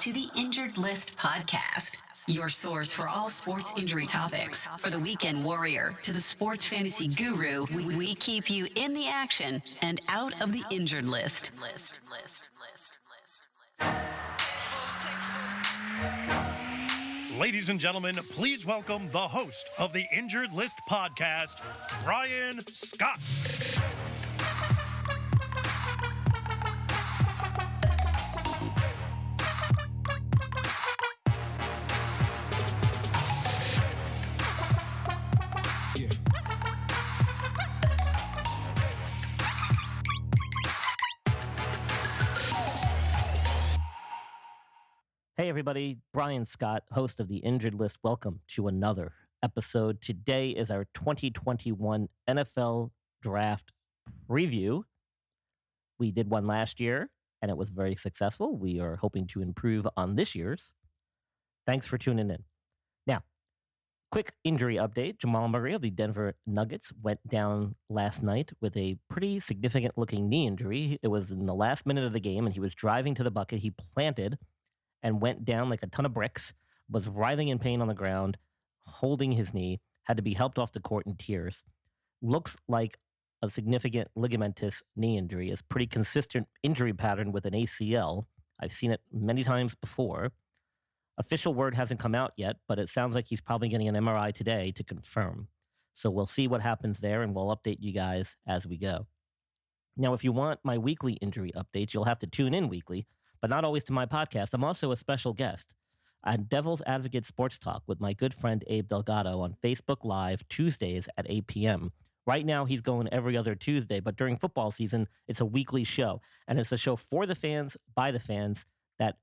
to the Injured List podcast, your source for all sports injury topics. For the weekend warrior to the sports fantasy guru, we keep you in the action and out of the injured list. Ladies and gentlemen, please welcome the host of the Injured List podcast, Brian Scott. Hey everybody, Brian Scott, host of the Injured List. Welcome to another episode. Today is our 2021 NFL Draft Preview. We did one last year, and it was very successful. We are hoping to improve on this year's. Thanks for tuning in. Now, quick injury update. Jamal Murray of the Denver Nuggets went down last night with a pretty significant-looking knee injury. It was in the last minute of the game, and he was driving to the bucket. He planted and went down like a ton of bricks, was writhing in pain on the ground, holding his knee, had to be helped off the court in tears. Looks like a significant ligamentous knee injury. Is pretty consistent injury pattern with an ACL. I've seen it many times before. Official word hasn't come out yet, but it sounds like he's probably getting an MRI today to confirm. So we'll see what happens there, and we'll update you guys as we go. Now, if you want my weekly injury updates, you'll have to tune in weekly, but not always to my podcast. I'm also a special guest on Devil's Advocate Sports Talk with my good friend Abe Delgado on Facebook Live Tuesdays at 8 p.m. Right now, he's going every other Tuesday, but during football season, it's a weekly show. And it's a show for the fans, by the fans, that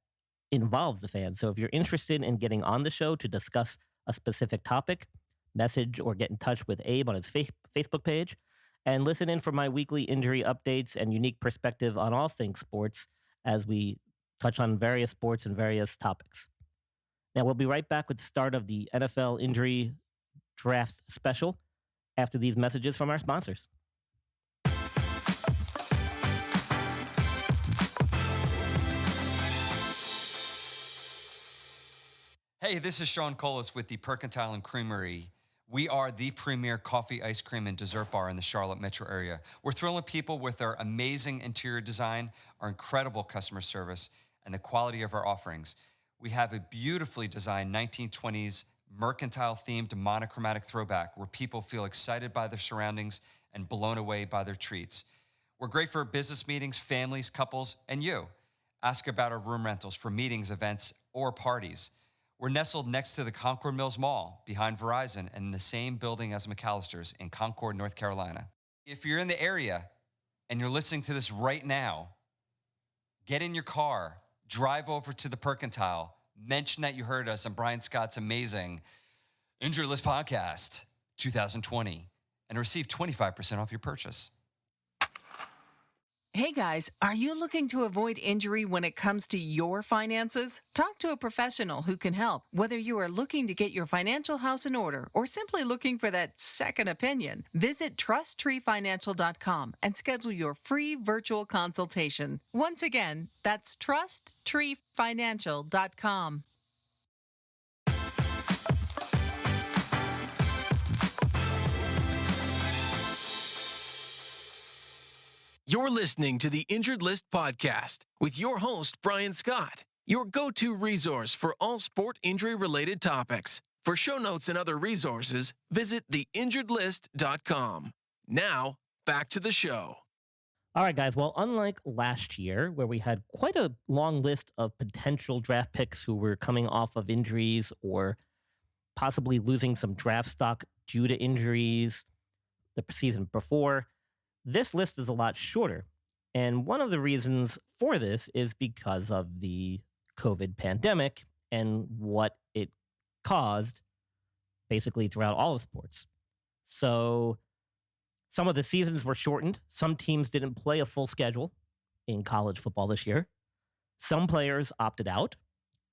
involves the fans. So if you're interested in getting on the show to discuss a specific topic, message or get in touch with Abe on his Facebook page, and listen in for my weekly injury updates and unique perspective on all things sports as we touch on various sports and various topics. Now, we'll be right back with the start of the NFL Injury Draft Special after these messages from our sponsors. Hey, this is Sean Colas with the Percantile and Creamery. We are the premier coffee, ice cream, and dessert bar in the Charlotte metro area. We're thrilling people with our amazing interior design, our incredible customer service, and the quality of our offerings. We have a beautifully designed 1920s mercantile-themed monochromatic throwback where people feel excited by their surroundings and blown away by their treats. We're great for business meetings, families, couples, and you. Ask about our room rentals for meetings, events, or parties. We're nestled next to the Concord Mills Mall, behind Verizon, and in the same building as McAllister's in Concord, North Carolina. If you're in the area and you're listening to this right now, get in your car, drive over to the Percantile, mention that you heard us on Brian Scott's amazing Injury List Podcast 2020, and receive 25% off your purchase. Hey guys, are you looking to avoid injury when it comes to your finances? Talk to a professional who can help, whether you are looking to get your financial house in order or simply looking for that second opinion. Visit TrustTreeFinancial.com and schedule your free virtual consultation. Once again, that's TrustTreeFinancial.com. You're listening to the Injured List Podcast with your host, Brian Scott, your go-to resource for all sport injury-related topics. For show notes and other resources, visit theinjuredlist.com. Now, back to the show. All right, guys. Well, unlike last year, where we had quite a long list of potential draft picks who were coming off of injuries or possibly losing some draft stock due to injuries the season before, this list is a lot shorter. And one of the reasons for this is because of the COVID pandemic and what it caused basically throughout all of sports. So some of the seasons were shortened. Some teams didn't play a full schedule in college football this year. Some players opted out.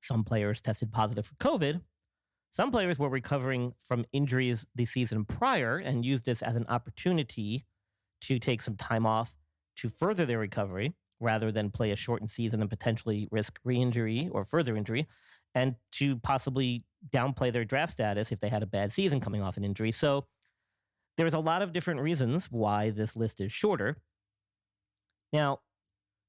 Some players tested positive for COVID. Some players were recovering from injuries the season prior and used this as an opportunity to take some time off to further their recovery, rather than play a shortened season and potentially risk re-injury or further injury, and to possibly downplay their draft status if they had a bad season coming off an injury. So there's a lot of different reasons why this list is shorter. Now,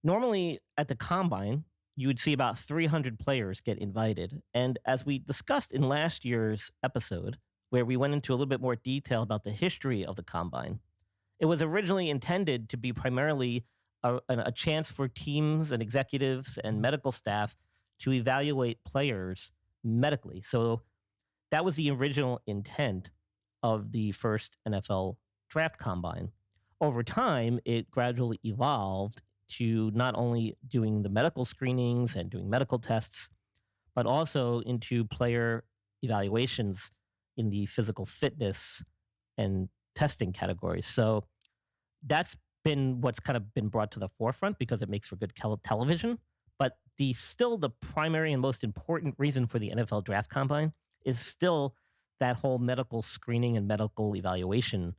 normally at the Combine, you would see about 300 players get invited. And as we discussed in last year's episode, where we went into a little bit more detail about the history of the Combine, it was originally intended to be primarily a chance for teams and executives and medical staff to evaluate players medically. So that was the original intent of the first NFL draft combine. Over time, it gradually evolved to not only doing the medical screenings and doing medical tests, but also into player evaluations in the physical fitness and testing categories. So that's been what's kind of been brought to the forefront because it makes for good television. But still the primary and most important reason for the NFL draft combine is still that whole medical screening and medical evaluation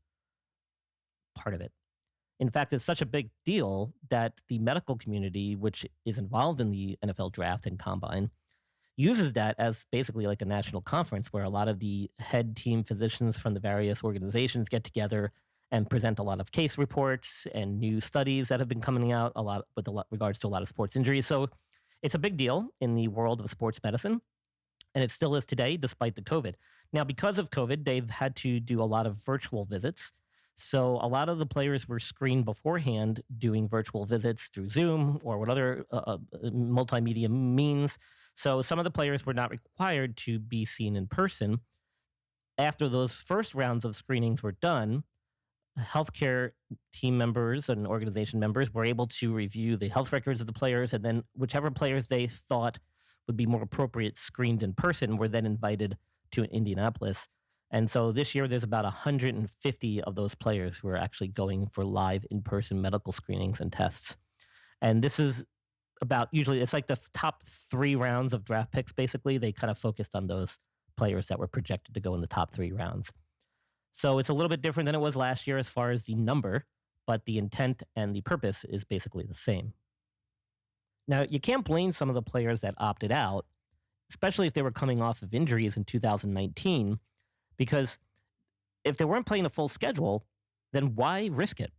part of it. In fact, it's such a big deal that the medical community, which is involved in the NFL draft and combine, uses that as basically like a national conference where a lot of the head team physicians from the various organizations get together and present a lot of case reports and new studies that have been coming out with regards to a lot of sports injuries. So it's a big deal in the world of sports medicine, and it still is today despite the COVID. Now, because of COVID, they've had to do a lot of virtual visits. So a lot of the players were screened beforehand doing virtual visits through Zoom or what other multimedia means. So some of the players were not required to be seen in person. After those first rounds of screenings were done, healthcare team members and organization members were able to review the health records of the players, and then whichever players they thought would be more appropriate screened in person were then invited to Indianapolis. And so this year, there's about 150 of those players who are actually going for live in-person medical screenings and tests. And this is usually it's like the top 3 rounds of draft picks, basically. They kind of focused on those players that were projected to go in the top 3 rounds. So it's a little bit different than it was last year as far as the number, but the intent and the purpose is basically the same. Now, you can't blame some of the players that opted out, especially if they were coming off of injuries in 2019, because if they weren't playing a full schedule, then why risk it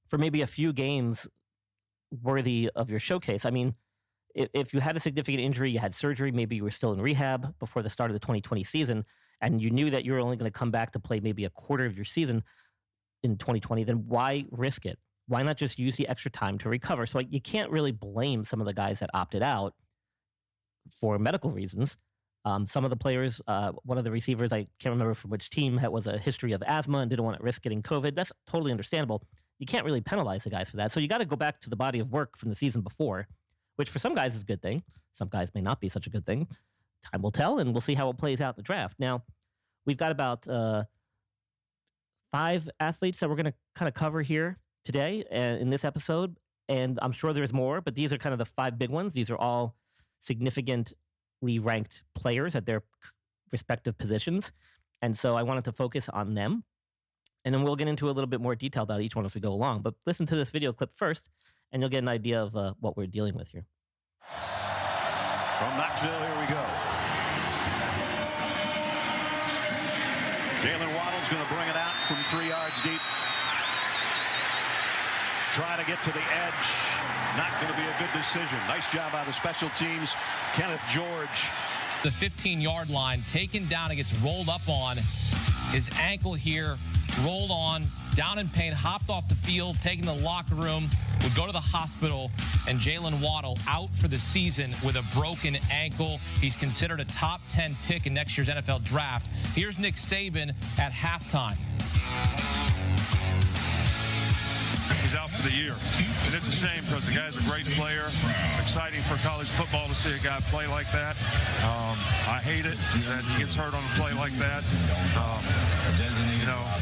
for maybe a few games worthy of your showcase? I mean, if you had a significant injury, you had surgery, maybe you were still in rehab before the start of the 2020 season, and you knew that you were only going to come back to play maybe a quarter of your season in 2020, then why risk it? Why not just use the extra time to recover? So you can't really blame some of the guys that opted out for medical reasons. Some of the players, one of the receivers, I can't remember from which team, was a history of asthma and didn't want to risk getting COVID. That's totally understandable. You can't really penalize the guys for that. So you got to go back to the body of work from the season before, which for some guys is a good thing. Some guys may not be such a good thing. Time will tell, and we'll see how it plays out in the draft. Now, we've got about 5 athletes that we're going to kind of cover here today in this episode, and I'm sure there's more, but these are kind of the 5 big ones. These are all significantly ranked players at their respective positions, and so I wanted to focus on them, and then we'll get into a little bit more detail about each one as we go along. But listen to this video clip first, and you'll get an idea of what we're dealing with here. From Knoxville, here we go. Jalen Waddle's going to bring it out from 3 yards deep. Try to get to the edge. Not going to be a good decision. Nice job by the special teams. Kenneth George. The 15-yard line, taken down and gets rolled up on. His ankle here, rolled on, down in pain, hopped off the field, taken to the locker room, would go to the hospital, and Jalen Waddle out for the season with a broken ankle. He's considered a top 10 pick in next year's NFL draft. Here's Nick Saban at halftime. He's out for the year. And it's a shame because the guy's a great player. It's exciting for college football to see a guy play like that. I hate it that he gets hurt on a play like that.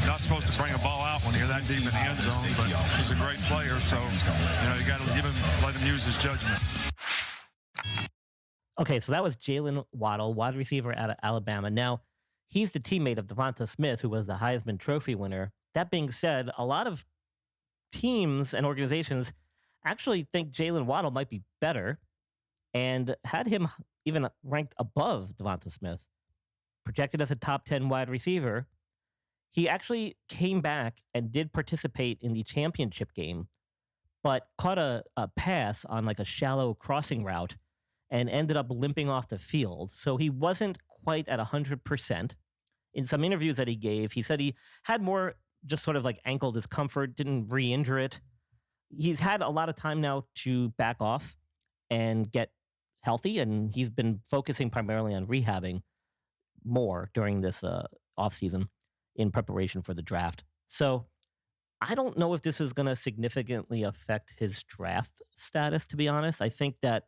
Not supposed to bring a ball out when you're that deep in the end zone, but he's a great player, so you got to let him use his judgment. Okay, so that was Jalen Waddle, wide receiver out of Alabama. Now, he's the teammate of Devonta Smith, who was the Heisman Trophy winner. That being said, a lot of teams and organizations actually think Jalen Waddle might be better and had him even ranked above Devonta Smith, projected as a top 10 wide receiver. He actually came back and did participate in the championship game, but caught a pass on like a shallow crossing route and ended up limping off the field. So he wasn't quite at 100%. In some interviews that he gave, he said he had more just sort of like ankle discomfort, didn't re-injure it. He's had a lot of time now to back off and get healthy, and he's been focusing primarily on rehabbing more during this offseason in preparation for the draft. So I don't know if this is going to significantly affect his draft status, to be honest. I think that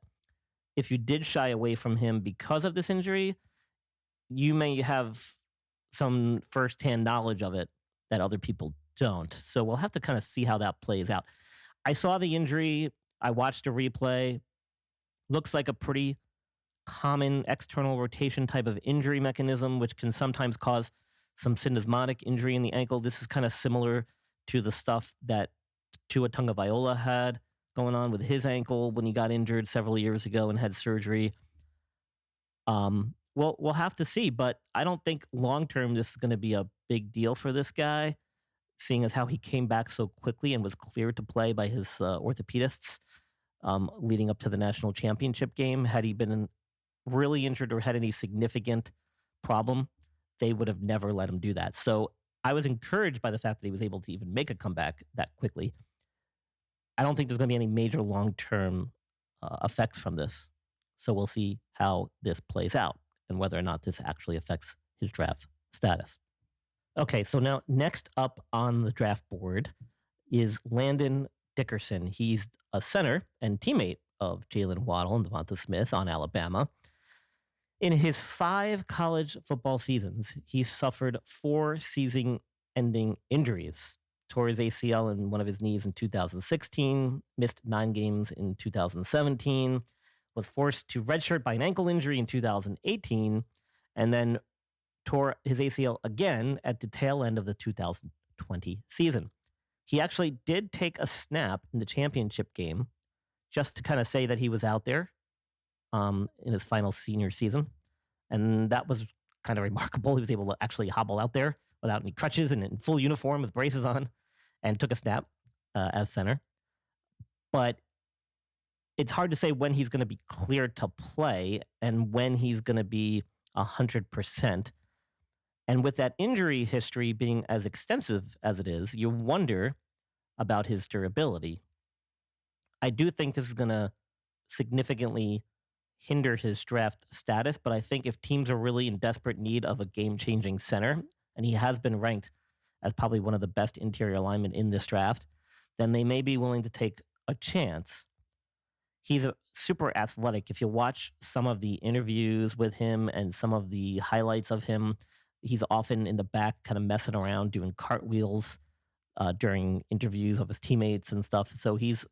if you did shy away from him because of this injury, you may have some firsthand knowledge of it that other people don't. So we'll have to kind of see how that plays out. I saw the injury. I watched a replay. Looks like a pretty common external rotation type of injury mechanism, which can sometimes cause some syndesmotic injury in the ankle. This is kind of similar to the stuff that Tua Tagovailoa had going on with his ankle when he got injured several years ago and had surgery. We'll have to see, but I don't think long-term this is going to be a big deal for this guy, seeing as how he came back so quickly and was cleared to play by his orthopedists leading up to the national championship game. Had he been really injured or had any significant problem, they would have never let him do that. So I was encouraged by the fact that he was able to even make a comeback that quickly. I don't think there's going to be any major long-term effects from this. So we'll see how this plays out and whether or not this actually affects his draft status. Okay, so now next up on the draft board is Landon Dickerson. He's a center and teammate of Jalen Waddle and Devonta Smith on Alabama. In his 5 college football seasons, he suffered 4 season-ending injuries. Tore his ACL in one of his knees in 2016, missed 9 games in 2017, was forced to redshirt by an ankle injury in 2018, and then tore his ACL again at the tail end of the 2020 season. He actually did take a snap in the championship game just to kind of say that he was out there in his final senior season. And that was kind of remarkable. He was able to actually hobble out there without any crutches and in full uniform with braces on and took a snap as center. But it's hard to say when he's going to be cleared to play and when he's going to be 100%. And with that injury history being as extensive as it is, you wonder about his durability. I do think this is going to significantly hinder his draft status, but I think if teams are really in desperate need of a game-changing center, and he has been ranked as probably one of the best interior linemen in this draft, then they may be willing to take a chance. He's a super athletic. If you watch some of the interviews with him and some of the highlights of him, he's often in the back kind of messing around, doing cartwheels during interviews of his teammates and stuff. So he's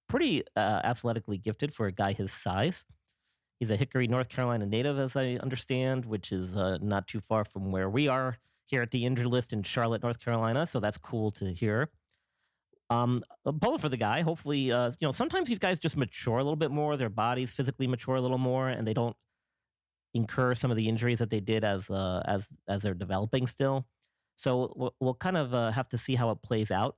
pretty athletically gifted for a guy his size. He's a Hickory, North Carolina native, as I understand, which is not too far from where we are here at the Injured List in Charlotte, North Carolina. So that's cool to hear. A bullet for the guy. Hopefully, sometimes these guys just mature a little bit more. Their bodies physically mature a little more, and they don't incur some of the injuries that they did as they're developing still. So we'll kind of have to see how it plays out.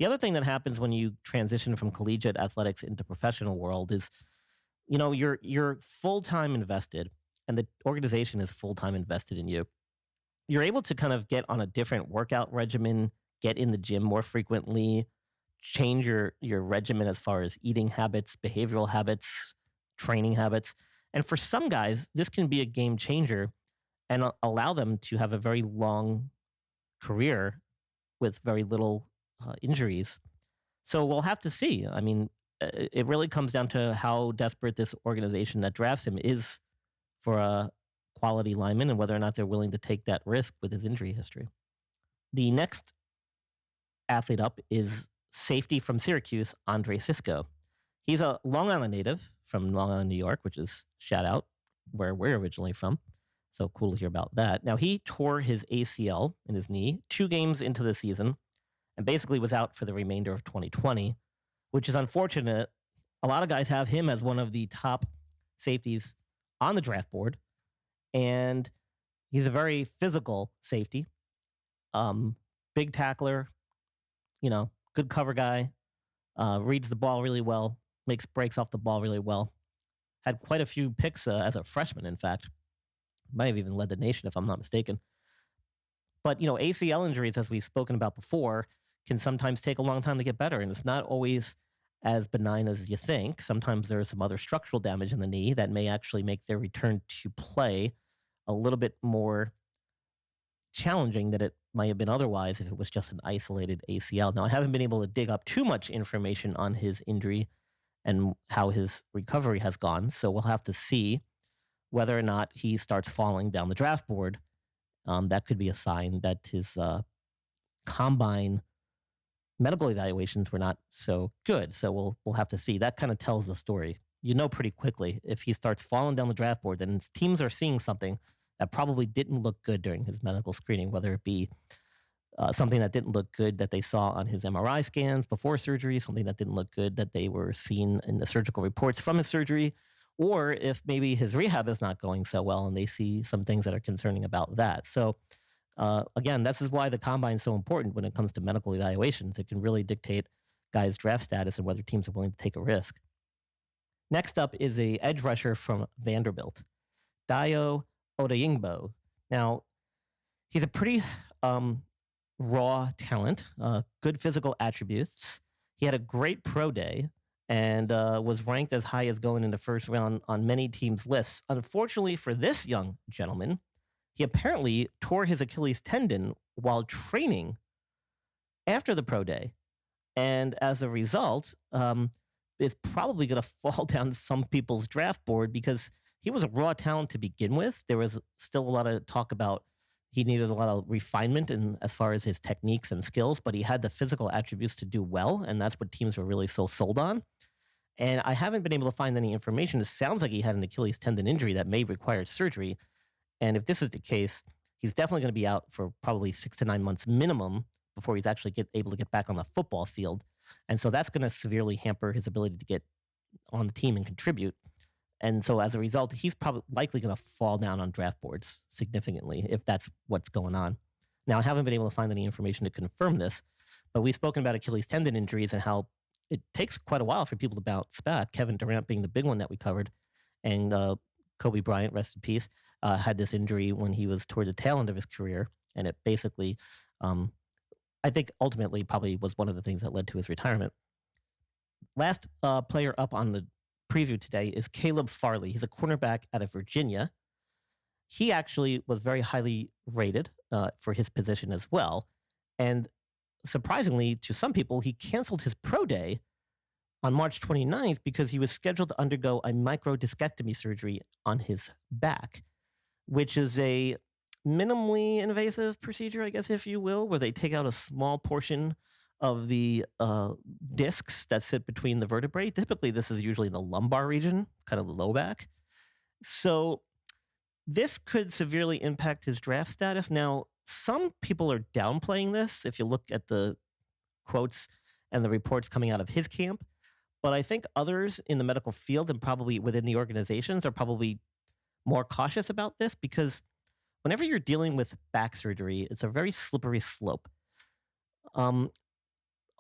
The other thing that happens when you transition from collegiate athletics into professional world is, you're full-time invested, and the organization is full-time invested in you. You're able to kind of get on a different workout regimen, get in the gym more frequently, change your regimen as far as eating habits, behavioral habits, training habits. And for some guys, this can be a game changer and allow them to have a very long career with very little injuries. So we'll have to see. I mean, it really comes down to how desperate this organization that drafts him is for a quality lineman and whether or not they're willing to take that risk with his injury history. The next athlete up is safety from Syracuse, Andre Cisco. He's a Long Island native from Long Island, New York, which is shout out where we're originally from. So cool to hear about that. Now, he tore his ACL in his knee 2 games into the season and basically was out for the remainder of 2020 which is unfortunate. A lot of guys have him as one of the top safeties on the draft board, and he's a very physical safety, big tackler, good cover guy, reads the ball really well, makes breaks off the ball really well. Had quite a few picks as a freshman, in fact. Might have even led the nation, if I'm not mistaken. But, ACL injuries, as we've spoken about before, can sometimes take a long time to get better, and it's not always as benign as you think. Sometimes there is some other structural damage in the knee that may actually make their return to play a little bit more challenging than it might have been otherwise if it was just an isolated ACL. Now, I haven't been able to dig up too much information on his injury and how his recovery has gone, so we'll have to see whether or not he starts falling down the draft board. That could be a sign that his combine medical evaluations were not so good. So we'll have to see. That kind of tells the story. Pretty quickly if he starts falling down the draft board, then teams are seeing something that probably didn't look good during his medical screening, whether it be something that didn't look good that they saw on his MRI scans before surgery, something that didn't look good that they were seeing in the surgical reports from his surgery, or if maybe his rehab is not going so well and they see some things that are concerning about that. So again, this is why the combine is so important when it comes to medical evaluations. It can really dictate guys' draft status and whether teams are willing to take a risk. Next up is a edge rusher from Vanderbilt, Dayo Odeyingbo. Now, he's a pretty raw talent, good physical attributes. He had a great pro day and was ranked as high as going in the first round on many teams' lists. Unfortunately for this young gentleman, he apparently tore his Achilles tendon while training after the pro day. And as a result, it's probably going to fall down some people's draft board because he was a raw talent to begin with. There was still a lot of talk about he needed a lot of refinement in as far as his techniques and skills, but he had the physical attributes to do well, and that's what teams were really so sold on. And I haven't been able to find any information. It sounds like he had an Achilles tendon injury that may require surgery. And if this is the case, he's definitely going to be out for probably 6 to 9 months minimum before he's actually able to get back on the football field. And so that's going to severely hamper his ability to get on the team and contribute. And so as a result, he's probably likely going to fall down on draft boards significantly if that's what's going on. Now, I haven't been able to find any information to confirm this, but we've spoken about Achilles tendon injuries and how it takes quite a while for people to bounce back. Kevin Durant being the big one that we covered, and Kobe Bryant, rest in peace, had this injury when he was toward the tail end of his career, and it basically, I think ultimately probably was one of the things that led to his retirement. Last player up on the preview today is Caleb Farley. He's a cornerback out of Virginia. He actually was very highly rated for his position as well. And surprisingly, to some people, he canceled his pro day on March 29th because he was scheduled to undergo a microdiscectomy surgery on his back, which is a minimally invasive procedure, I guess, if you will, where they take out a small portion of the discs that sit between the vertebrae. Typically, this is usually in the lumbar region, kind of the low back. So this could severely impact his draft status. Now, some people are downplaying this if you look at the quotes and the reports coming out of his camp. But I think others in the medical field and probably within the organizations are probably more cautious about this because whenever you're dealing with back surgery, it's a very slippery slope.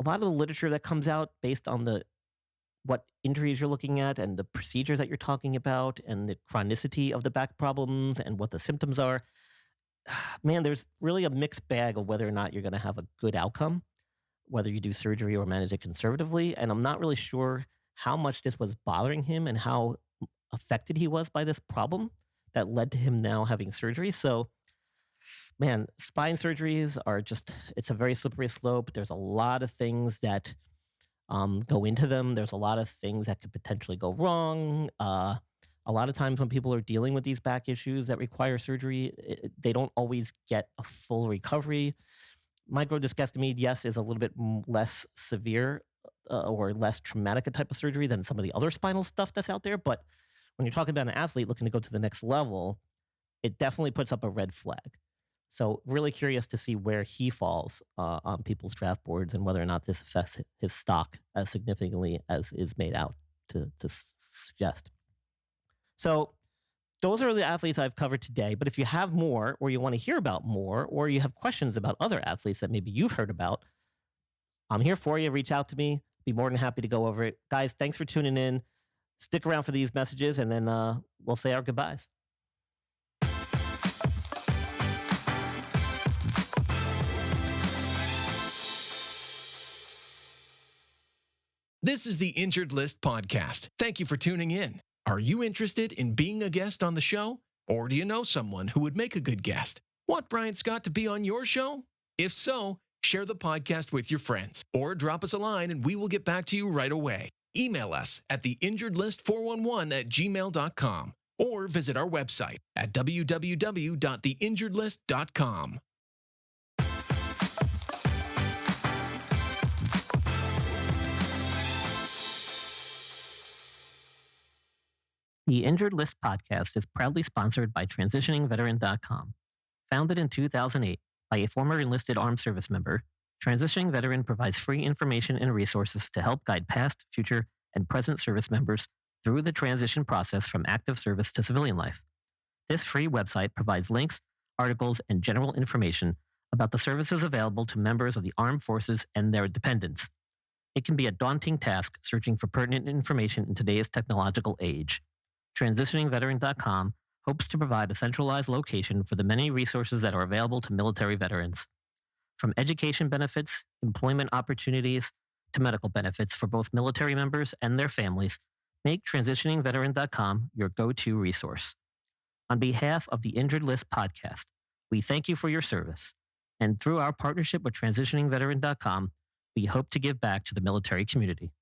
A lot of the literature that comes out based on what injuries you're looking at and the procedures that you're talking about and the chronicity of the back problems and what the symptoms are, man, there's really a mixed bag of whether or not you're going to have a good outcome, whether you do surgery or manage it conservatively. And I'm not really sure how much this was bothering him and how affected he was by this problem that led to him now having surgery. So, man, spine surgeries are it's a very slippery slope. There's a lot of things that go into them. There's a lot of things that could potentially go wrong. A lot of times when people are dealing with these back issues that require surgery, they don't always get a full recovery. Microdiscectomy, yes, is a little bit less severe or less traumatic a type of surgery than some of the other spinal stuff that's out there. But when you're talking about an athlete looking to go to the next level, it definitely puts up a red flag. So really curious to see where he falls on people's draft boards and whether or not this affects his stock as significantly as is made out to suggest. So those are the athletes I've covered today. But if you have more, or you want to hear about more, or you have questions about other athletes that maybe you've heard about, I'm here for you. Reach out to me. Be more than happy to go over it. Guys, thanks for tuning in. Stick around for these messages, and then we'll say our goodbyes. This is the Injured List Podcast. Thank you for tuning in. Are you interested in being a guest on the show? Or do you know someone who would make a good guest? Want Brian Scott to be on your show? If so, share the podcast with your friends or drop us a line and we will get back to you right away. Email us at theinjuredlist411@gmail.com or visit our website at www.theinjuredlist.com. The Injured List podcast is proudly sponsored by TransitioningVeteran.com. Founded in 2008 by a former enlisted armed service member, Transitioning Veteran provides free information and resources to help guide past, future, and present service members through the transition process from active service to civilian life. This free website provides links, articles, and general information about the services available to members of the armed forces and their dependents. It can be a daunting task searching for pertinent information in today's technological age. TransitioningVeteran.com hopes to provide a centralized location for the many resources that are available to military veterans. From education benefits, employment opportunities, to medical benefits for both military members and their families, make TransitioningVeteran.com your go-to resource. On behalf of the Injured List podcast, we thank you for your service. And through our partnership with TransitioningVeteran.com, we hope to give back to the military community.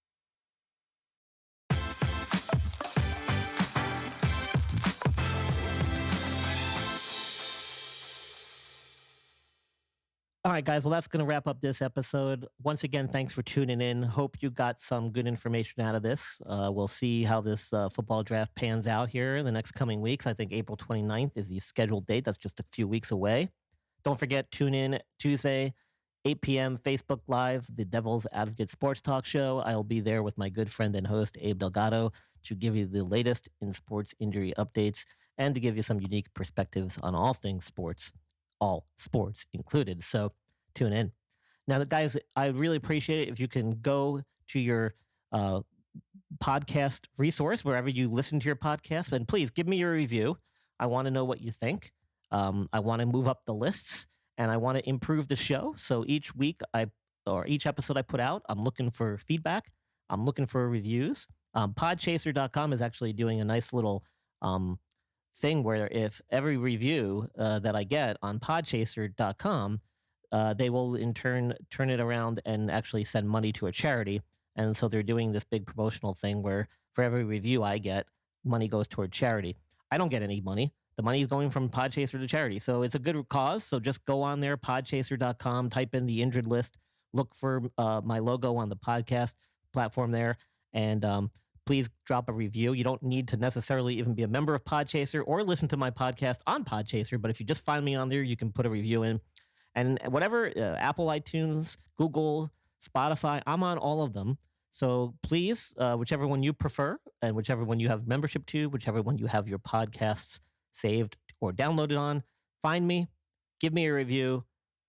All right, guys. Well, that's going to wrap up this episode. Once again, thanks for tuning in. Hope you got some good information out of this. We'll see how this football draft pans out here in the next coming weeks. I think April 29th is the scheduled date. That's just a few weeks away. Don't forget, tune in Tuesday, 8 p.m., Facebook Live, the Devil's Advocate Sports Talk Show. I'll be there with my good friend and host, Abe Delgado, to give you the latest in sports injury updates and to give you some unique perspectives on all things sports. All sports included. So tune in. Now, guys, I really appreciate it if you can go to your podcast resource, wherever you listen to your podcast, and please give me your review. I want to know what you think. I want to move up the lists, and I want to improve the show. So each week each episode I put out, I'm looking for feedback. I'm looking for reviews. Podchaser.com is actually doing a nice little thing where if every review that I get on podchaser.com, they will in turn it around and actually send money to a charity. And so they're doing this big promotional thing where for every review I get, money goes toward charity. I don't get any money. The money is going from Podchaser to charity. So it's a good cause. So just go on there, podchaser.com, type in the Injured List, look for my logo on the podcast platform there, and please drop a review. You don't need to necessarily even be a member of Podchaser or listen to my podcast on Podchaser, but if you just find me on there, you can put a review in. And whatever, Apple iTunes, Google, Spotify, I'm on all of them. So please, whichever one you prefer and whichever one you have membership to, whichever one you have your podcasts saved or downloaded on, find me, give me a review,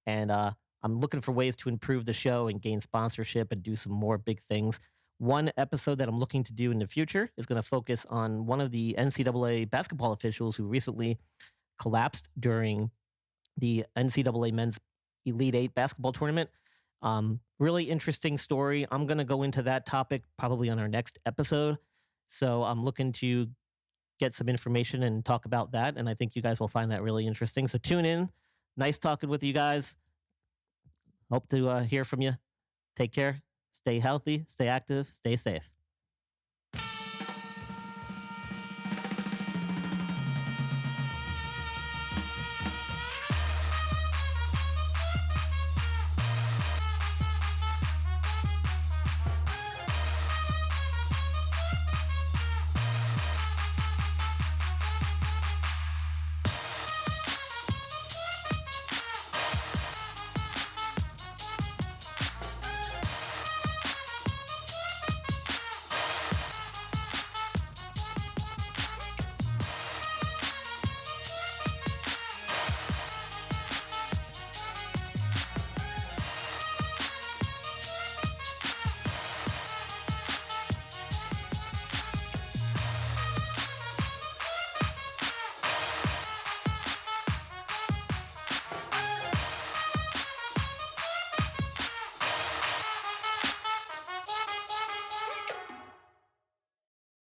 and I'm looking for ways to improve the show and gain sponsorship and do some more big things. One episode that I'm looking to do in the future is going to focus on one of the NCAA basketball officials who recently collapsed during the NCAA Men's Elite Eight basketball tournament. Really interesting story. I'm going to go into that topic probably on our next episode. So I'm looking to get some information and talk about that. And I think you guys will find that really interesting. So tune in. Nice talking with you guys. Hope to hear from you. Take care. Stay healthy. Stay active. Stay safe.